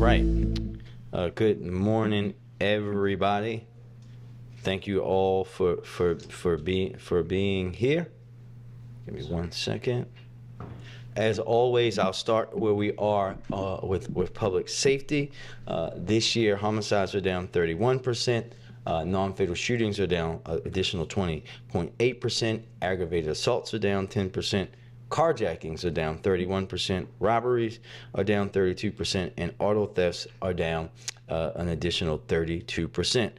right. Good morning, everybody. Thank you all for being here. Give me 1 second. As always, I'll start where we are with public safety. This year, homicides are down 31%. Non-fatal shootings are down additional 20.8%. Aggravated assaults are down 10%. Carjackings are down 31%. Robberies are down 32%. And auto thefts are down an additional 32%.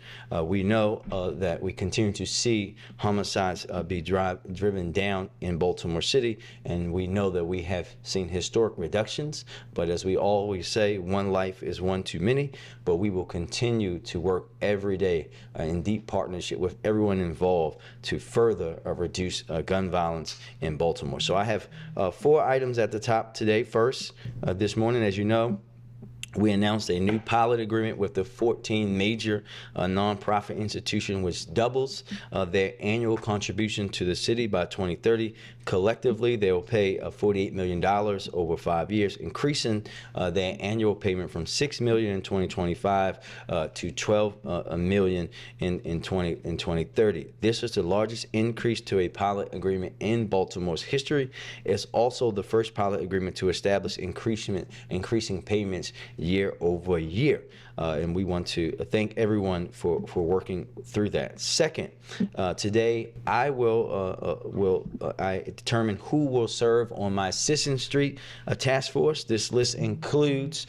We know that we continue to see homicides be driven down in Baltimore City, and we know that we have seen historic reductions. But as we always say, one life is one too many. But we will continue to work every day in deep partnership with everyone involved to further reduce gun violence in Baltimore. So I have 4 items at the top today. First, this morning, as you know, we announced a new pilot agreement with the 14 major nonprofit institution, which doubles their annual contribution to the city by 2030. Collectively, they will pay $48 million over 5 years, increasing their annual payment from $6 million in 2025 to $12 million in 2030. This is the largest increase to a pilot agreement in Baltimore's history. It's also the first pilot agreement to establish increasing payments year over year. And we want to thank everyone for working through that. Second, today I will determine who will serve on my Sisson Street task force. This list includes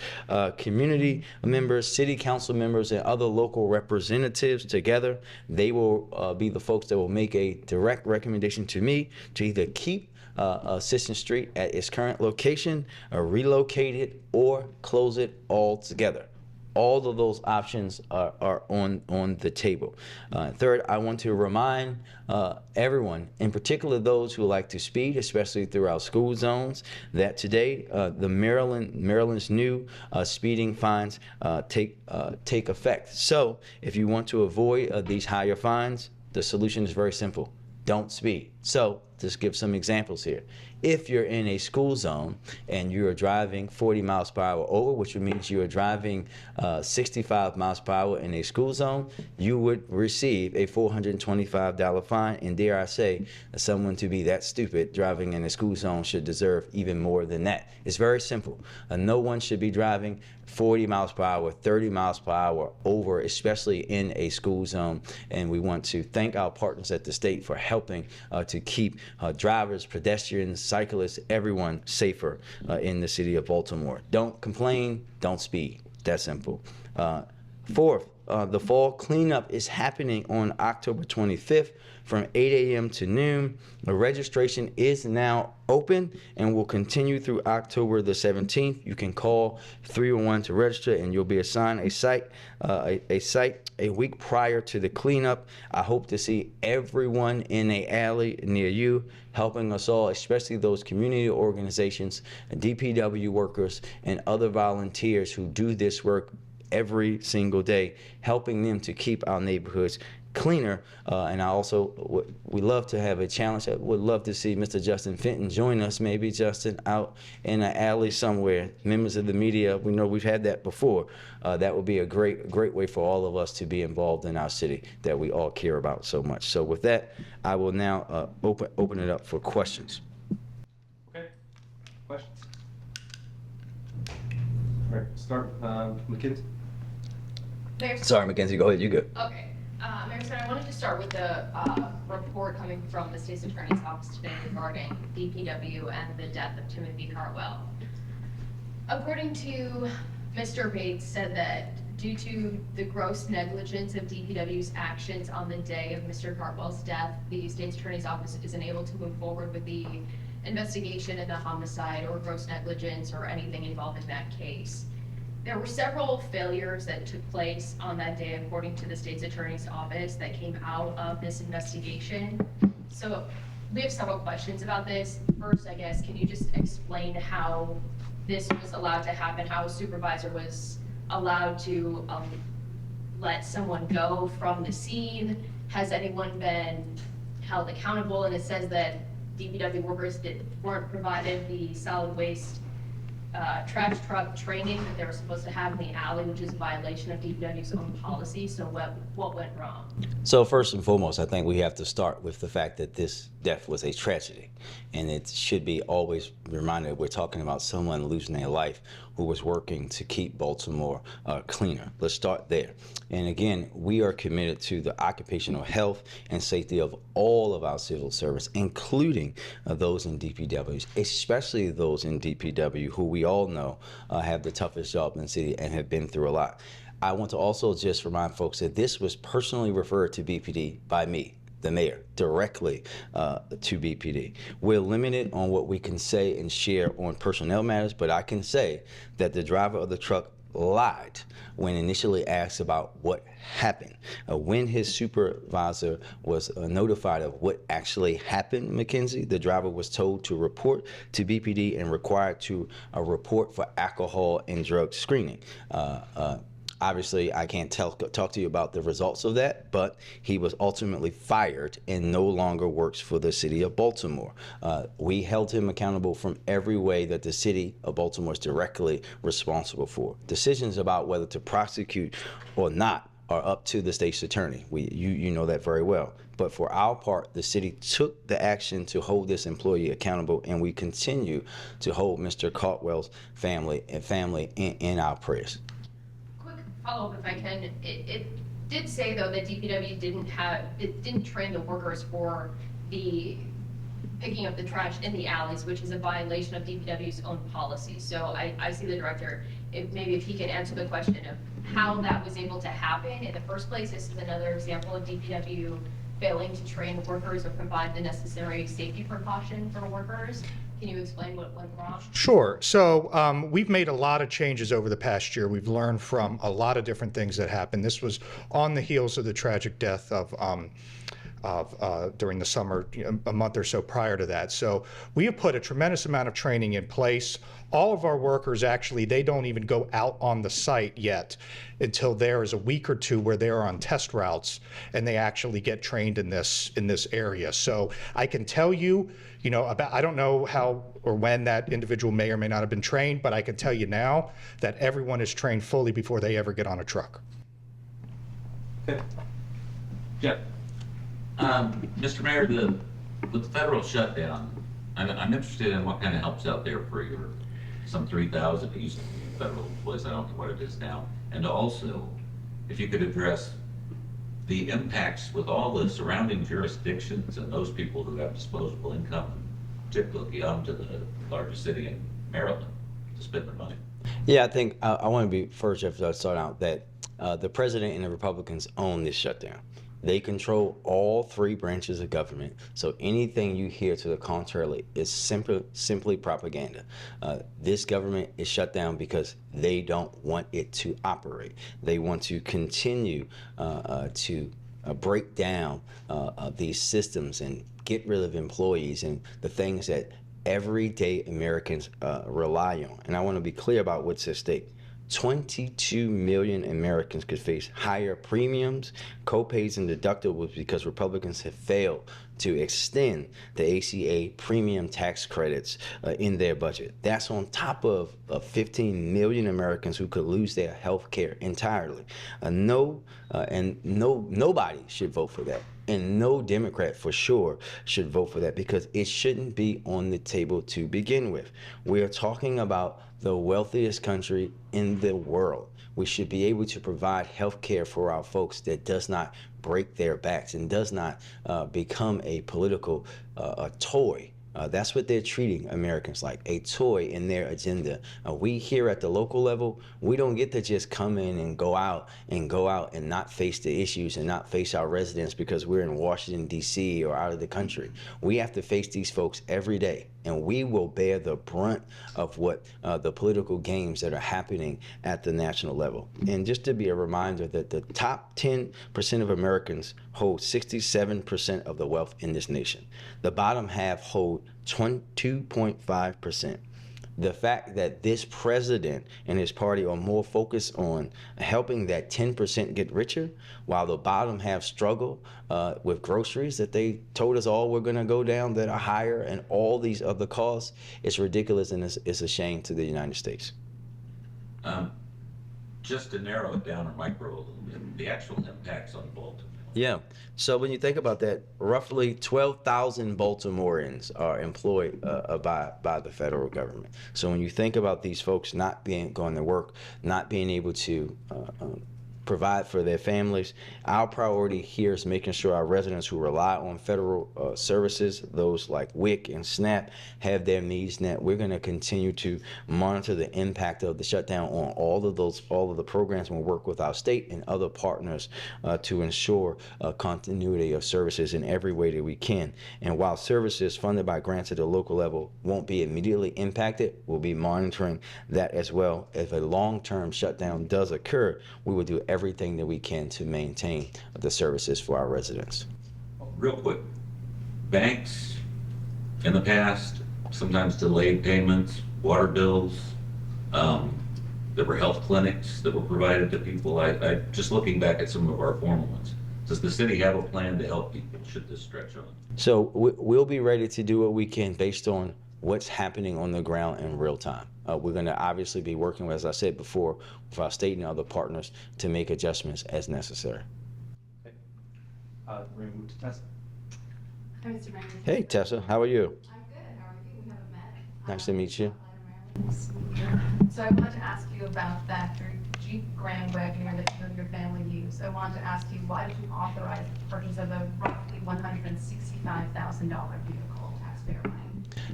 community members, city council members, and other local representatives. Together, they will be the folks that will make a direct recommendation to me to either keep Sisson Street at its current location, relocate it, or close it altogether. All of those options are on the table. Third, I want to remind everyone, in particular those who like to speed, especially through our school zones, that today the Maryland's new speeding fines take effect. So if you want to avoid these higher fines, the solution is very simple. Don't speed. So just give some examples here. If you're in a school zone and you're driving 40 miles per hour over, which means you are driving 65 miles per hour in a school zone, you would receive a $425 fine. And dare I say, someone to be that stupid driving in a school zone should deserve even more than that. It's very simple. No one should be driving 40 miles per hour, 30 miles per hour over, especially in a school zone. And we want to thank our partners at the state for helping to keep drivers, pedestrians, cyclists, everyone safer in the city of Baltimore. Don't complain, don't speed. That simple. Fourth, the fall cleanup is happening on October 25th from 8 a.m. to noon. The registration is now open and will continue through October the 17th. You can call 301 to register, and you'll be assigned a site a week prior to the cleanup. I hope to see everyone in an alley near you, helping us all, especially those community organizations, DPW workers, and other volunteers who do this work every single day, helping them to keep our neighborhoods cleaner. And I also would love to have a challenge. I would love to see Mr. Justin Fenton join us, maybe Justin out in an alley somewhere. Members of the media, we know we've had that before. That would be a great way for all of us to be involved in our city that we all care about so much. So with that, I will now open it up for questions. Okay, questions? All right, start Mackenzie. Sorry, Mackenzie, go ahead, you good. Okay. Mayor Stern, I wanted to start with the report coming from the State's Attorney's Office today regarding DPW and the death of Timothy Cartwell. According to Mr. Bates, said that due to the gross negligence of DPW's actions on the day of Mr. Cartwell's death, the State's Attorney's Office isn't able to move forward with the investigation of the homicide or gross negligence or anything involved in that case. There were several failures that took place on that day, according to the State's Attorney's Office, that came out of this investigation. So we have several questions about this. First, I guess, can you just explain how this was allowed to happen, how a supervisor was allowed to let someone go from the scene? Has anyone been held accountable? And it says that DPW workers weren't provided the solid waste trash truck training that they were supposed to have in the alley, which is a violation of DPW's own policy. So what went wrong? So first and foremost, I think we have to start with the fact that this death was a tragedy, and it should be always reminded we're talking about someone losing their life who was working to keep Baltimore cleaner. Let's start there. And again, we are committed to the occupational health and safety of all of our civil service, including those in DPWs, especially those in DPW who we all know have the toughest job in the city and have been through a lot. I want to also just remind folks that this was personally referred to BPD by me, the mayor, directly to BPD. We're limited on what we can say and share on personnel matters, but I can say that the driver of the truck lied when initially asked about what happened. When his supervisor was notified of what actually happened, Mackenzie, the driver was told to report to BPD and required to report for alcohol and drug screening. Obviously, I can't talk to you about the results of that, but he was ultimately fired and no longer works for the city of Baltimore. We held him accountable from every way that the city of Baltimore is directly responsible for. Decisions about whether to prosecute or not are up to the state's attorney. You know that very well. But for our part, the city took the action to hold this employee accountable, and we continue to hold Mr. Caldwell's family in our prayers. Follow-up if I can. It did say though that DPW didn't train the workers for the picking up the trash in the alleys, which is a violation of DPW's own policy. So I see the director, maybe if he can answer the question of how that was able to happen in the first place. This is another example of DPW failing to train workers or provide the necessary safety precaution for workers. Can you explain what went wrong? Sure. So we've made a lot of changes over the past year. We've learned from a lot of different things that happened. This was on the heels of the tragic death of during the summer, a month or so prior to that. So we have put a tremendous amount of training in place. All of our workers, actually, they don't even go out on the site yet until there is a week or two where they are on test routes and they actually get trained in this area. So I can tell you, I don't know how or when that individual may or may not have been trained, but I can tell you now that everyone is trained fully before they ever get on a truck. Okay. Jeff. Mr. Mayor, with the federal shutdown, I'm interested in what kind of help's out there for your some 3,000 that used to be federal employees. I don't know what it is now. And also, if you could address the impacts with all the surrounding jurisdictions and those people who have disposable income, particularly beyond to the largest city in Maryland, to spend their money. Yeah, I think I want to be first, Jeff, to start out that the president and the Republicans own this shutdown. They control all three branches of government, so anything you hear to the contrary is simply propaganda. This government is shut down because they don't want it to operate. They want to continue to break down these systems and get rid of employees and the things that everyday Americans rely on. And I want to be clear about what's at stake. 22 million Americans could face higher premiums, co-pays, and deductibles because Republicans have failed to extend the ACA premium tax credits in their budget. That's on top of 15 million Americans who could lose their health care entirely. Nobody should vote for that. And no Democrat for sure should vote for that because it shouldn't be on the table to begin with. We are talking about the wealthiest country in the world. We should be able to provide health care for our folks that does not break their backs and does not become a political toy. That's what they're treating Americans like, a toy in their agenda. We here at the local level, we don't get to just come in and go out and not face the issues and not face our residents because we're in Washington, D.C. or out of the country. We have to face these folks every day, and we will bear the brunt of what the political games that are happening at the national level. And just to be a reminder that the top 10% of Americans hold 67% of the wealth in this nation. The bottom half hold 22.5%. The fact that this president and his party are more focused on helping that 10% get richer while the bottom half struggle with groceries that they told us all were going to go down that are higher and all these other costs, it's ridiculous and it's a shame to the United States. Just to narrow it down or micro a little bit, the actual impacts on Baltimore. Yeah. So when you think about that, roughly 12,000 Baltimoreans are employed by the federal government. So when you think about these folks not being going to work, not being able to provide for their families, our priority here is making sure our residents who rely on federal services, those like WIC and SNAP, have their needs met. We're going to continue to monitor the impact of the shutdown on all of the programs, and we'll work with our state and other partners to ensure continuity of services in every way that we can. And while services funded by grants at the local level won't be immediately impacted, we'll be monitoring that as well. If a long-term shutdown does occur, we will do everything that we can to maintain the services for our residents. Real quick, banks in the past sometimes delayed payments, water bills. There were health clinics that were provided to people. I just looking back at some of our formal ones. Does the city have a plan to help people should this stretch on? So we'll be ready to do what we can based on what's happening on the ground in real time. We're going to obviously be working, as I said before, with our state and other partners to make adjustments as necessary. Okay. We're gonna move to Tessa. Hi, Mr. Mayor. Hey, Tessa, how are you? I'm good. How are you? We haven't met. Nice to meet you. Nice to meet you. So I wanted to ask you about that Jeep Grand Wagoneer that you and your family use. I wanted to ask you, why did you authorize the purchase of a roughly $165,000 vehicle, taxpayer money?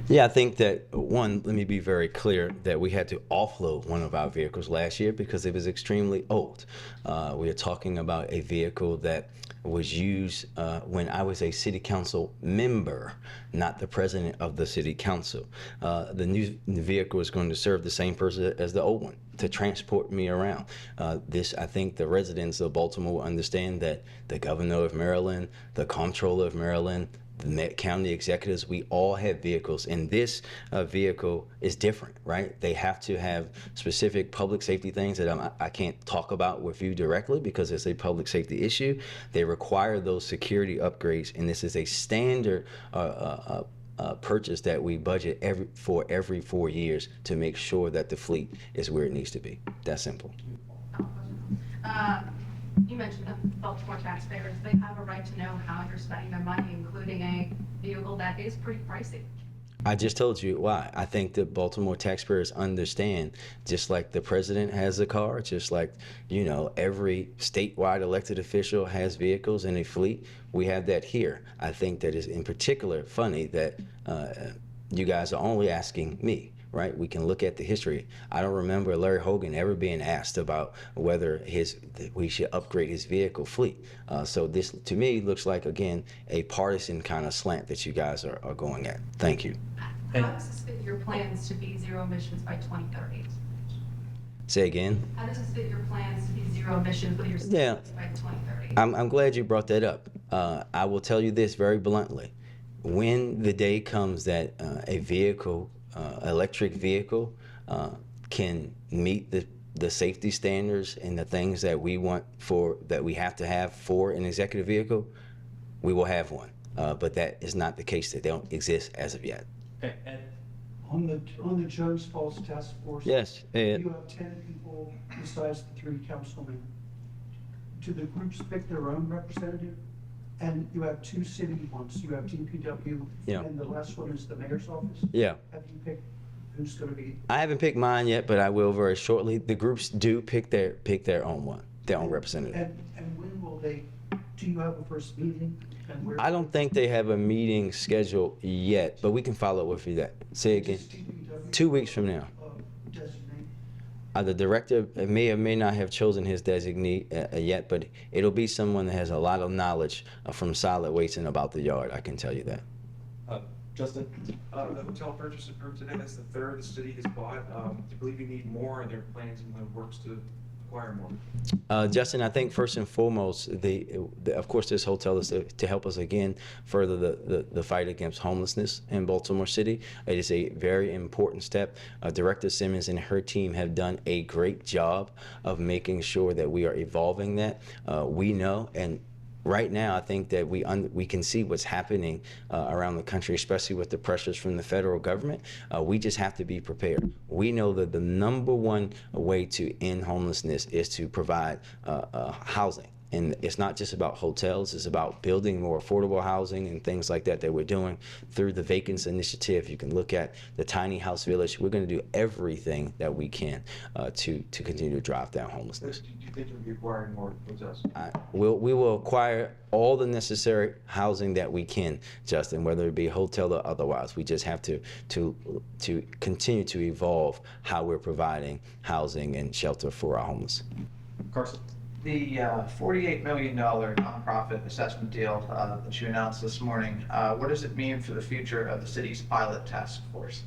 Yeah, I think that, one, let me be very clear that we had to offload one of our vehicles last year because it was extremely old. We are talking about a vehicle that was used when I was a city council member, not the president of the city council. The new vehicle is going to serve the same purpose as the old one, to transport me around. I think the residents of Baltimore will understand that the governor of Maryland, the comptroller of Maryland, the county executives, we all have vehicles, and this vehicle is different, right? They have to have specific public safety things that I can't talk about with you directly because it's a public safety issue. They require those security upgrades, and this is a standard purchase that we budget every 4 years to make sure that the fleet is where it needs to be. That's simple. You mentioned the Baltimore taxpayers. They have a right to know how you're spending their money, including a vehicle that is pretty pricey. I just told you why. I think the Baltimore taxpayers understand, just like the president has a car, just like, every statewide elected official has vehicles in a fleet, we have that here. I think that is in particular funny that you guys are only asking me. Right? We can look at the history. I don't remember Larry Hogan ever being asked about whether we should upgrade his vehicle fleet. So this, to me, looks like, again, a partisan kind of slant that you guys are going at. Thank you. How does this fit your plans to be zero emissions by 2030? Say again? How does this fit your plans to be zero emissions with your cities by 2030? I'm glad you brought that up. I will tell you this very bluntly. When the day comes that a vehicle, electric vehicle, can meet the safety standards and the things that we want that we have to have for an executive vehicle, we will have one. But that is not the case. They don't exist as of yet. Okay, Ed. On the Jones Falls Task Force. Yes, Ed. You have 10 people besides the 3 councilmen. Do the groups pick their own representative? And you have 2 city ones. You have DPW, Yeah. and the last one is the mayor's office. Yeah. Have you picked who's going to be? I haven't picked mine yet, but I will very shortly. The groups do pick their own one, their own representative. And when will they? Do you have a first meeting? And where? I don't think they have a meeting scheduled yet, but we can follow up with you that. Say again. Does DPW, 2 weeks from now. designate? The director may or may not have chosen his designee yet, but it'll be someone that has a lot of knowledge from solid waste and about the yard. I can tell you that. Justin. The hotel purchase approved today, that's the third the city has bought. I believe you need more, and there are plans in the works to require more? Justin, I think first and foremost, of course, this hotel is to help us again further the fight against homelessness in Baltimore City. It is a very important step. Director Simmons and her team have done a great job of making sure that we are evolving that. We know, and right now, I think that we can see what's happening around the country, especially with the pressures from the federal government. We just have to be prepared. We know that the number one way to end homelessness is to provide housing. And it's not just about hotels, it's about building more affordable housing and things like that we're doing through the Vacants Initiative. You can look at the Tiny House Village. We're going to do everything that we can to continue to drive down homelessness. Do you think you'll be acquiring more hotels? We will acquire all the necessary housing that we can, Justin, whether it be hotel or otherwise. We just have to continue to evolve how we're providing housing and shelter for our homeless. Carson? The $48 million nonprofit assessment deal that you announced this morning, what does it mean for the future of the city's pilot task force?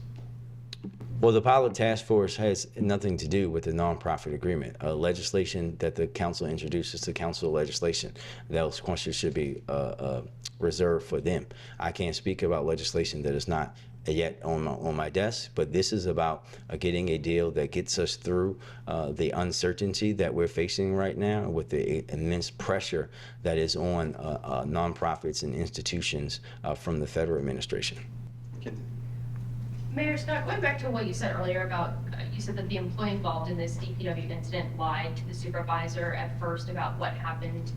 Well, the pilot task force has nothing to do with the nonprofit agreement. Legislation that the council introduces to council legislation, those questions should be reserved for them. I can't speak about legislation that is not yet on my desk, but this is about getting a deal that gets us through the uncertainty that we're facing right now with the immense pressure that is on nonprofits and institutions from the federal administration. Mayor Scott, going back to what you said earlier about, you said that the employee involved in this DPW incident lied to the supervisor at first about what happened.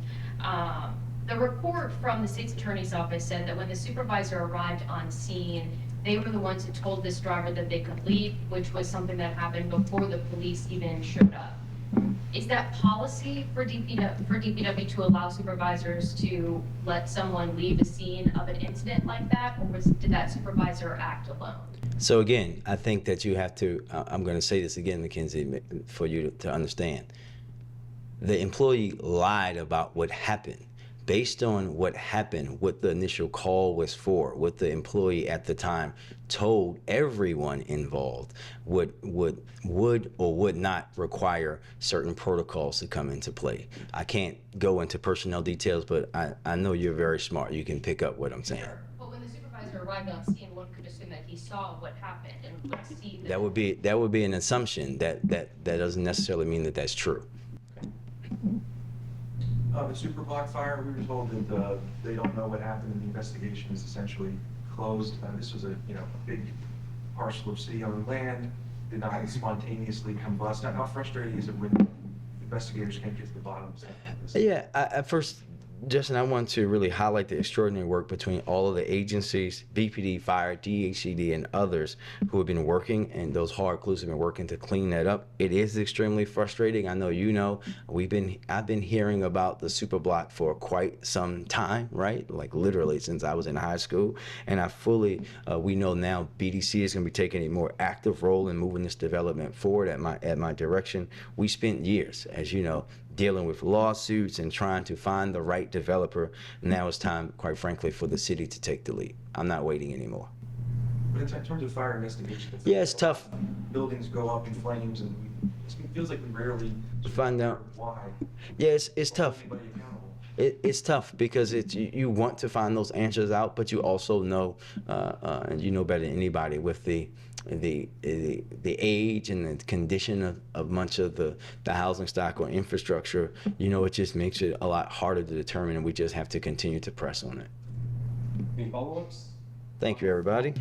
The report from the state's attorney's office said that when the supervisor arrived on scene, they were the ones who told this driver that they could leave, which was something that happened before the police even showed up. Is that policy for DPW to allow supervisors to let someone leave a scene of an incident like that, or did that supervisor act alone? So again, I think that you have to, I'm going to say this again, Mackenzie, for you to understand. The employee lied about what happened. Based on what happened, what the initial call was for, what the employee at the time told everyone involved would or would not require certain protocols to come into play. I can't go into personnel details, but I know you're very smart. You can pick up what I'm saying. But when the supervisor arrived on scene, one could assume that he saw what happened and would see That would be an assumption. That doesn't necessarily mean that that's true. The Superblock fire, we were told that they don't know what happened and the investigation is essentially closed. This was a big parcel of city-owned land, did not spontaneously combust. How frustrating is it when investigators can't get to the bottom of this? Yeah, at first, Justin, I want to really highlight the extraordinary work between all of the agencies, BPD, Fire, DHCD, and others who have been working, and those hard crews have been working to clean that up. It is extremely frustrating. I know you know. I've been hearing about the Superblock for quite some time, right? Like literally since I was in high school, and we know now BDC is going to be taking a more active role in moving this development forward at my direction. We spent years, as you know, dealing with lawsuits and trying to find the right developer. Now it's time, quite frankly, for the city to take the lead. I'm not waiting anymore. But in terms of fire investigation, Yeah, it's tough. Buildings go up in flames, and it feels like we rarely Find out why. Yeah, it's tough. Anybody accountable? It's tough because you want to find those answers out, but you also know, and you know better than anybody, with the age and the condition of much of the housing stock or infrastructure, it just makes it a lot harder to determine, and we just have to continue to press on it. Any follow-ups? Thank you, everybody.